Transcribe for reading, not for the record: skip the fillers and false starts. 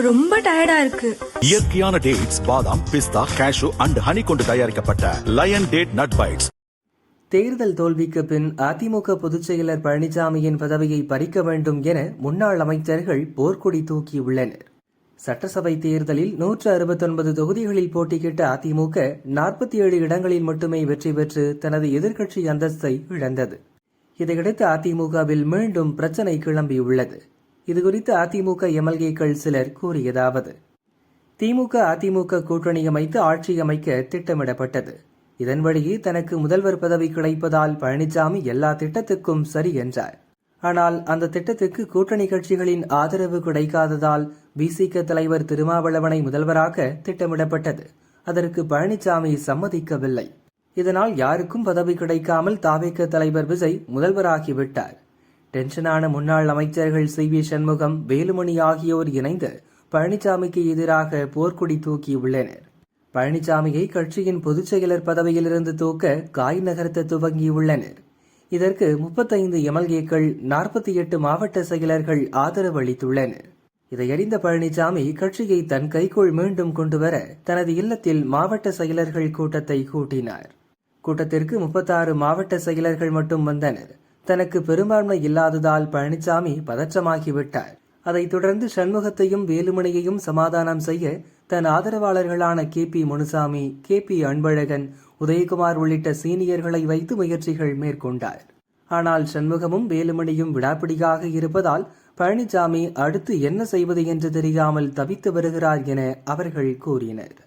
ரொம்ப டயர்டா இருக்கு. இயற்கையான டேட்ஸ், பாதாம், பிஸ்தா, கேஷு அண்ட் ஹனி கொண்டு தயாரிக்கப்பட்ட லயன் டேட் நட் பைட்ஸ். தேர்தல் தோல்விக்கு பின் அதிமுக பொதுச் செயலர் பழனிசாமியின் பதவியை பறிக்க வேண்டும் என முன்னாள் அமைச்சர்கள் போர்க்கொடி தூக்கியுள்ளனர். சட்டசபை தேர்தலில் 169 தொகுதிகளில் போட்டியிட்ட அதிமுக 47 இடங்களில் மட்டுமே வெற்றி பெற்று தனது எதிர்க்கட்சி அந்தஸ்தை இழந்தது. இதையடுத்து அதிமுகவில் மீண்டும் பிரச்சினை கிளம்பியுள்ளது. இதுகுறித்து அதிமுக எம்எல்ஏக்கள் சிலர் கூறியதாவது: திமுக அதிமுக கூட்டணி அமைத்து ஆட்சி அமைக்க திட்டமிடப்பட்டது. இதன் வழியே தனக்கு முதல்வர் பதவி கிடைப்பதால் பழனிசாமி எல்லா திட்டத்துக்கும் சரி என்றார். ஆனால் அந்த திட்டத்துக்கு கூட்டணி கட்சிகளின் ஆதரவு கிடைக்காததால் விசிக தலைவர் திருமாவளவனை முதல்வராக திட்டமிடப்பட்டது. அதற்கு பழனிசாமி சம்மதிக்கவில்லை. இதனால் யாருக்கும் பதவி கிடைக்காமல் தாவேக தலைவர் விஜய் முதல்வராகிவிட்டார். டென்ஷனான முன்னாள் அமைச்சர்கள் சி.வி. சண்முகம், வேலுமணி ஆகியோர் இணைந்து பழனிசாமிக்கு எதிராக போர்க்கொடி தூக்கியுள்ளனர். பழனிசாமியை கட்சியின் பொதுச் செயலர் பதவியிலிருந்து தூக்க காய் நகர்த்த துவங்கியுள்ளனர். இதற்கு 35 எம்எல்ஏக்கள், 48 மாவட்ட செயலர்கள் ஆதரவு அளித்துள்ளனர். இதையறிந்த பழனிசாமி கட்சியை தன் கைக்குள் மீண்டும் கொண்டுவர தனது இல்லத்தில் மாவட்ட செயலர்கள் கூட்டத்தை கூட்டினார். கூட்டத்திற்கு 36 மாவட்ட செயலர்கள் மட்டும் வந்தனர். தனக்கு பெரும்பான்மை இல்லாததால் பழனிசாமி பதற்றமாகிவிட்டார். அதைத் தொடர்ந்து சண்முகத்தையும் வேலுமணியையும் சமாதானம் செய்ய தன் ஆதரவாளர்களான கே.பி. முனுசாமி, கே.பி. அன்பழகன், உதயகுமார் உள்ளிட்ட சீனியர்களை வைத்து முயற்சிகள் மேற்கொண்டார். ஆனால் சண்முகமும் வேலுமணியும் விடாப்பிடியாக இருப்பதால் பழனிசாமி அடுத்து என்ன செய்வது என்று தெரியாமல் தவித்து வருகிறார் என அவர்கள் கூறினர்.